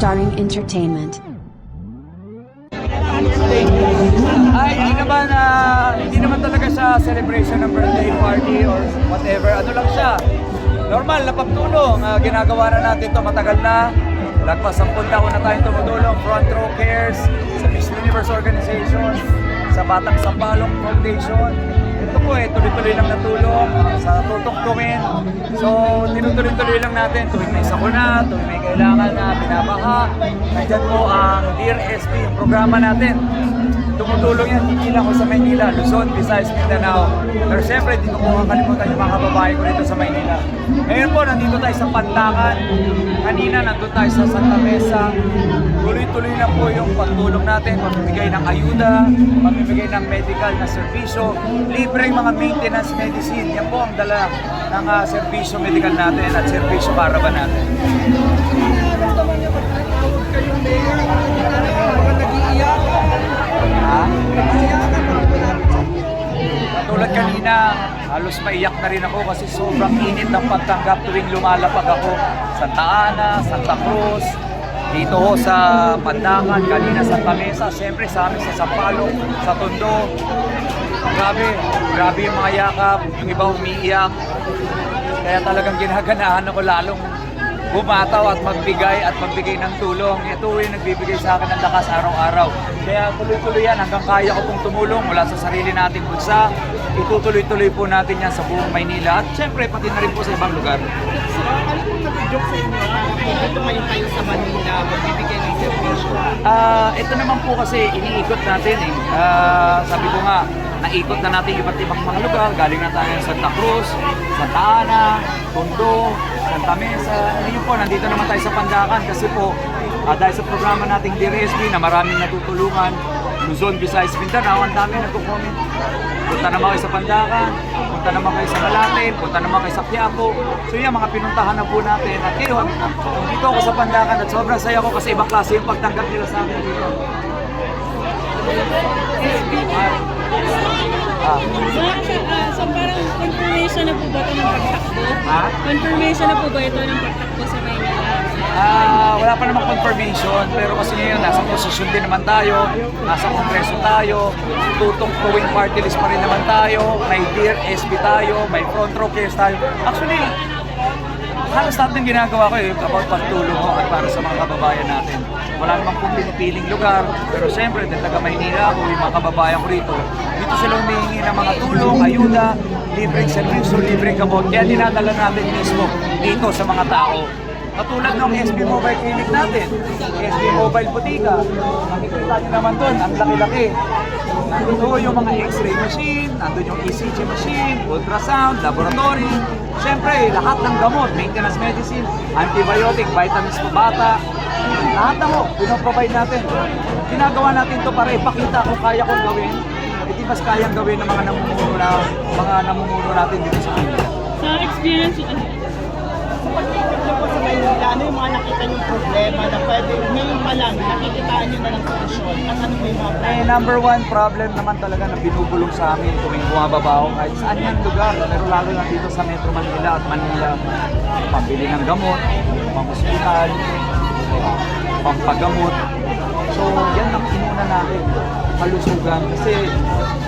Starring Entertainment. Ay, hindi naman talaga siya celebration ng birthday party or whatever. Ano lang siya, normal na pagtulong. Ginagawa na natin to matagal na. Lagpas 10 taon na tayong tumutulong. Front Row Cares, sa Miss Universe Organization, sa Batang Sampalok Foundation. Ito po tuloy-tuloy lang na tulong sa tutok tuwin. So, tinutuloy-tuloy lang natin tuwing may sakuna, tuwing may kailangan na binabaha. Nandyan po ang Dear SB, yung programa natin. Tumutulong yan, hindi lang ko sa Maynila, Luzon, Visayas, Mindanao. Pero siyempre, hindi ko po kakalimutan yung mga kababae ko dito sa Maynila. Ngayon po, nandito tayo sa Pandakan. Kanina, nandun tayo sa Santa Mesa. Tuloy-tuloy na po yung pagtulong natin, pamimigay ng ayuda, pamimigay ng medical na serbisyo, libreng mga maintenance medicine. Yan po ang dala ng serbisyo medical natin at serbisyo caravan natin. Tulad kanina, halos maiyak na rin ako kasi sobrang init ng pagtanggap tuwing lumalapag ako. Santa Ana, Santa Cruz, dito ho sa Pandakan, kanina sa Mesa, siyempre sa amin sa Sampaloc, sa Tondo. Grabe yung mga yakap, yung iba umiiyak. Kaya talagang ginaganahan ako lalong bumataw at magbigay ng tulong. Ito yung nagbibigay sa akin ng lakas araw-araw. Kaya tuloy-tuloy yan hanggang kaya ko pong tumulong mula sa sarili nating bulsa. Itutuloy-tuloy po natin yan sa buong Maynila at syempre pati na rin po sa ibang lugar. So, ano pong nag-joke sa inyo? Dito ngayon kayo sa Manila, magbibigay ng servisyo? Ito naman po kasi iniikot natin eh. Sabi ko nga, naikot na natin iba't ibang mga lugar. Galing na tayo sa Santa Cruz, Santa Ana, Tondo, Santa Mesa. Ngayon po, nandito naman tayo sa Pandakan kasi po dahil sa programa nating DRSB na maraming natutulungan, Luzon, Visayas, Mindanao, ang dami nagko-comment. Punta naman kayo sa Pandakan, punta naman kayo sa Malate, punta naman kayo sa Quiapo. So yan, mga pinuntahan na po natin. At ngayon, dito ako sa Pandakan at sobrang saya ko kasi ibang klase yung pagtanggap nila sa akin dito. So parang confirmation na po ba ito ng pagtakbo? Ha? Confirmation na po ba ito ng pagtakbo sa Maynila? Wala pa namang confirmation, pero kasi ngayon nasa posisyon din naman tayo, nasa kongreso tayo, tutong tuwing party list pa rin naman tayo, may Dear SB tayo, may Front Row Cares tayo. Actually, halos lahat ng ginagawa ko about pagtulong ko at para sa mga kababayan natin. Wala namang kung pinipiling lugar, pero siyempre, dahil taga Maynila ako, yung mga kababayan ko rito, dito sila humihingi ng mga tulong, ayuda, libreng servisyo, libreng gamot. Kaya dinadala natin mismo dito sa mga tao. Katulad ng SB Mobile Clinic natin, SB Mobile Botica, makikita nyo naman doon, ang laki-laki. Nandito yung mga X-ray machine, nandun yung ECG machine, ultrasound, laboratory. Siyempre, lahat ng gamot, maintenance medicine, antibiotic, vitamins po bata, lahat na mo, pinoprovide natin. Ginagawa natin to para ipakita kung kaya kong gawin, hindi mas kayang gawin ng mga namumuno natin dito sa Manila. Sa experience, Sa Maynila, ano yung mga nakita niyong problema na pwede ngayon pa lang nakikitaan niyo na ng solusyon? At ano po yung mga Number one problem naman talaga na binubulong sa amin tuwing bumababa ako kahit saan yan lugar, pero lalo na dito sa Metro Manila at Manila. Pambili ng gamot, pang-hospital, pampagamot. So yan ang inuna natin, kalusugan. Kasi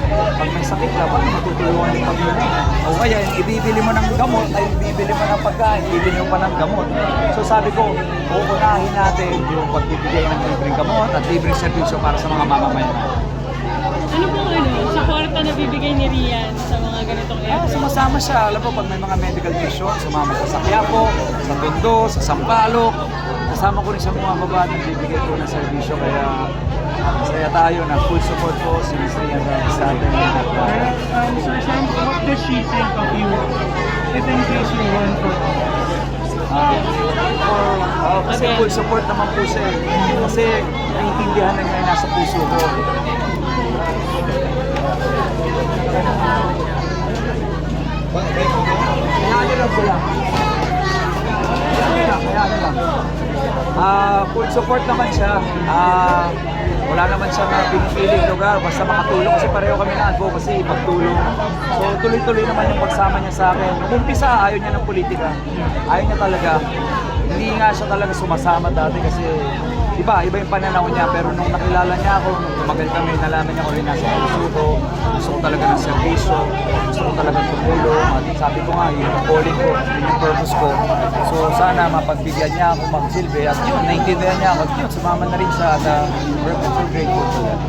pag may sakit ka, paano matutulungan yung pamilya? O kaya, ibibili mo ng gamot, ay ibibili mo ng pagkain, ibibili mo pa ng gamot. So sabi ko, uunahin natin yung pagbibigay ng libreng gamot at libreng servisyo para sa mga mamamayan. ano po sa kwarta na bibigay ni Rian sa mga ganitong event? Sumasama siya, alam mo, pag may mga medical mission, sumama siya sa Quiapo, sa Tondo, sa Sampaloc. Kasama ko rin sa mga babae na bibigay ko ng servisyo, kaya masaya tayo na full support po si Miss Rian sa atin. Sir Sam, what does she think of you if in case you run for Kasi full support naman po siya. Kasi naiintindihan na niya nasa puso ko. Kaya lang sila. Full support naman siya. Wala naman siya na pinipiling lugar, basta makatulong kasi pareho kami na advocacy, pagtulong. So tuloy-tuloy naman yung pagsama niya sa akin. Nung umpisa, ayaw niya ng politika. Ayaw niya talaga. hindi nga siya talaga sumasama dati kasi iba yung pananaw niya, pero nung nakilala niya ako, nung tumagal kami, nalaman niya ko rin nasa puso ko, gusto ko talaga ng servisyo, gusto ko talaga tumulong, at sabi ko nga, yun yung calling ko, yun yung purpose ko. So sana mapagbigyan niya ako magsilbi, at yun, naintindihan niya ako, at yun, sumama na rin siya, at we're so grateful for that.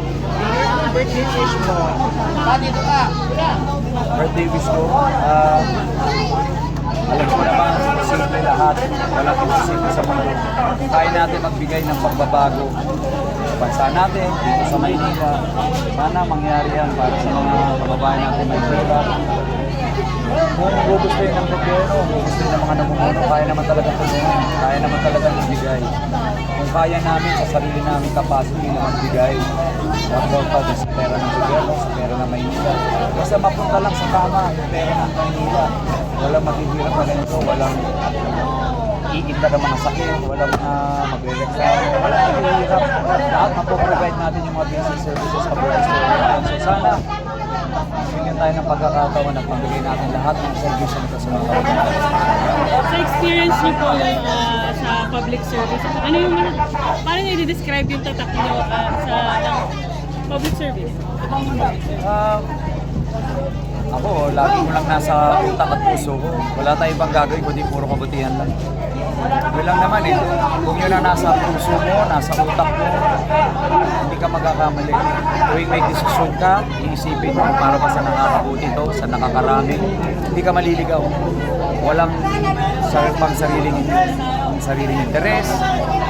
Birthday wish mo. Dito ka. Birthday wish ko, alam ko naman, simple lahat, walang imposible sa mundo. Kaya natin magbigay ng pagbabago sa bansa natin, dito sa Maynila. Sana mangyari yan para sa mga kababayan natin may pera. Kung gugustuhin ng gobyerno, gugustuhin ng mga namumuno, kaya naman talaga tulungan, kaya naman talaga magbigay. Kung kaya namin sa sarili namin capacity na magbigay, wag pa sa pera ng gobyerno, sa pera ng Maynila. Basta mapunta lang sa tama yung pera ng Maynila. Walang maghihirap na ganito, walang iinda ng mga sakit, walang mga magre-reklamo, walang maghihirap. Lahat mapoprovide natin yung mga basic services sa buhay natin. So sana, bigyan tayo ng pagkakataon at magbigay natin lahat ng service nito sa mga kababayan. Sa experience niyo po sa public service, ano yung paano niyo i-describe yung tatak niyo sa public service? Ako, lagi ko lang nasa utak at puso ko. Wala tayong ibang gagawin kundi puro kabutihan lang. Yun lang naman eh. Kung yun ang nasa puso mo, nasa utak mo, hindi ka magkakamali. Tuwing may desisyon ka, iisipin mo para ba sa nakakabuti to, sa nakakarami, hindi ka maliligaw. Walang pang sariling interes,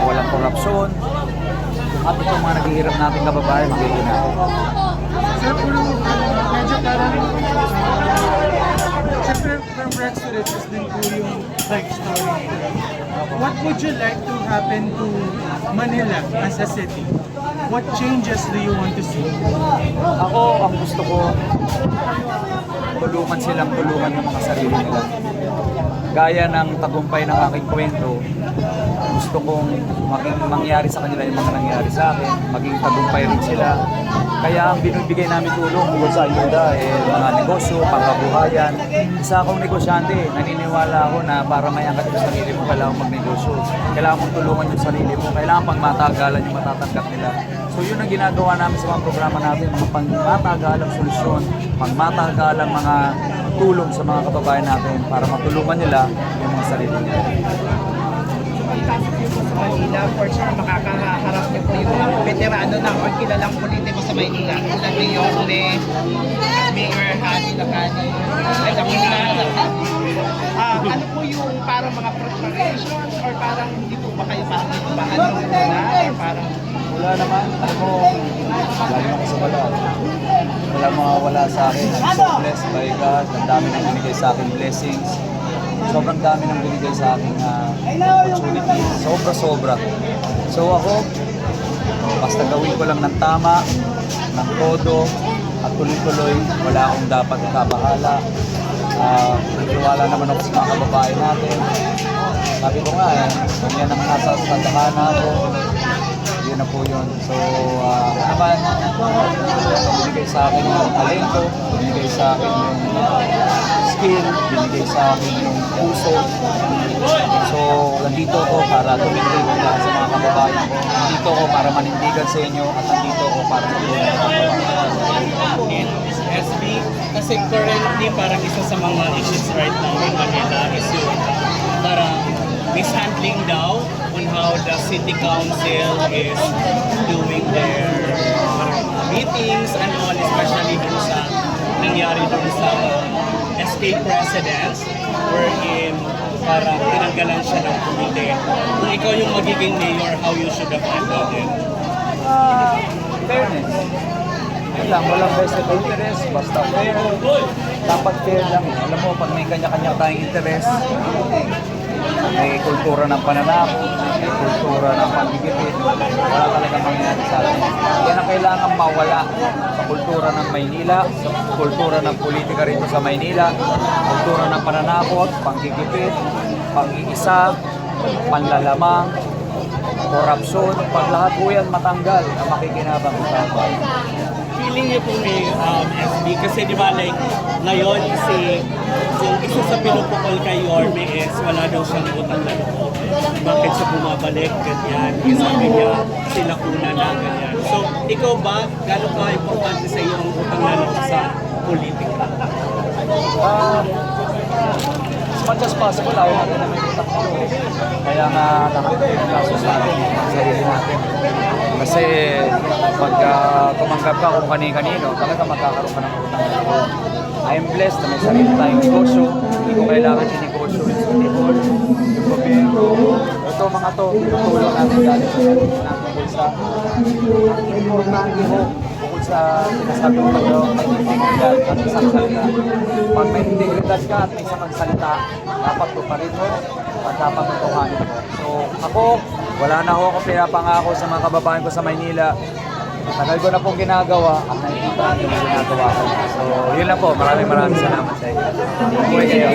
walang korupsyon. At itong mga naghihirap natin kababayan, magiging natin. Sir, puro medyo parang siyempre from Rex to Riches din po yung life story. What would you like to happen to Manila as a city? What changes do you want to see? Ako, ang gusto ko, tulungan silang tulungan yung mga sarili nila. Gaya ng tagumpay ng aking kwento, gusto kong mangyari sa kanila yung mga nangyari sa akin, maging tagumpay rin sila. Kaya ang binibigay namin tulong bukod sa ayuda, mga negosyo, pangkabuhayan. Isa akong negosyante, naniniwala ako na para may angkat yung sarili mo, kailangan magnegosyo. Kailangan mong tulungan yung sarili mo, kailangan pang matagalan yung matatanggap nila. So yun ang ginagawa namin sa mga programa natin, mga pangmatagalang solusyon, pangmatagalang mga tulong sa mga kababayan natin para matulungan nila yung mga sarili nila. Sa Manila, for sure makakaharap niyo po yung mga veterano na o kilalang politiko sa Manila. Ilan Leone, Mayor Hani Lacani, ano po yung parang mga preparations or parang hindi po ba kayo parang ibahan muna or parang Wala naman, alam mo, lagi ako sa wala. Wala mawawala sa akin. I'm so blessed by God. Ang dami nang binigay sa akin blessings. Sobrang dami nang binigay sa akin opportunity. Sobra-sobra. So ako, basta gawin ko lang ng tama, ng todo, at tuloy-tuloy, wala akong dapat ikabahala. Nagtiwala naman ako sa mga kababayan natin. Sabi ko nga kung yan ang nasa tandakana ko, yun na po yun. So, naman, binigay sa akin yung talento, binigay sa akin yung skill, binigay sa akin yung puso. So, nandito ako para tumingin lang sa mga kababayan ko. Nandito ako para manindigan sa inyo at nandito ako para matulungan sa kababayan. SB, kasi currently parang isa sa mga issues right now in Manila is yung parang mishandling daw on how the city council is doing their meetings and all, especially dun sa nangyari dun sa estate presidents wherein parang tinanggalan siya ng komite. Kung ikaw yung magiging mayor, how you should have handled it? Fairness. Yun lang, walang vested interest, basta fair. Dapat fair lang. Alam mo, pag may kanya-kanya tayong interest, may kultura ng pananakot, may kultura ng pagigipit, wala talagang mangyayari sa atin. Yan ang kailangan mawala sa kultura ng Maynila, sa kultura ng politika rito sa Maynila, kultura ng pananakot, panggigipit, pang-iisa, panlalamang, korupsyon, pag lahat po yan matanggal ang makikinabang sa bayan. feeling niyo po ni SB? Kasi di ba like, ngayon yung isa sa pinupukol kay Yorme is wala daw siyang utang na loob. Bakit siya bumabalik, ganyan. Sabi niya, sila kuna na, ganyan. So, ikaw ba, gano'n ka importante sa iyo ang utang na loob sa politika? As much as possible, ayaw natin na may utak ko. Kaya nga nakakalaso sa atin ang sarili natin. Kasi pagka tumanggap ka kung kani-kanino, talaga magkakaroon ka ng utang na loob. I am blessed na may sarili tayong negosyo. Hindi ko kailangan sinegosyo yung sinibol, yung gobyerno. Ito mga to, tutulong natin galing sa sarili natin bulsa. Ang importante ho, bukod sa sinasabi ko kayo, may integridad at isang salita. Pag may integridad ka at may isang salita, dapat tuparin mo at dapat tutuhanin mo. So ako, wala na ho ako pinapangako sa mga kababayan ko sa Maynila. Tagal ko na pong ginagawa at nakikita ko yung ginagawa ko. So yun lang po, maraming salamat sa inyo. Buhay kayo.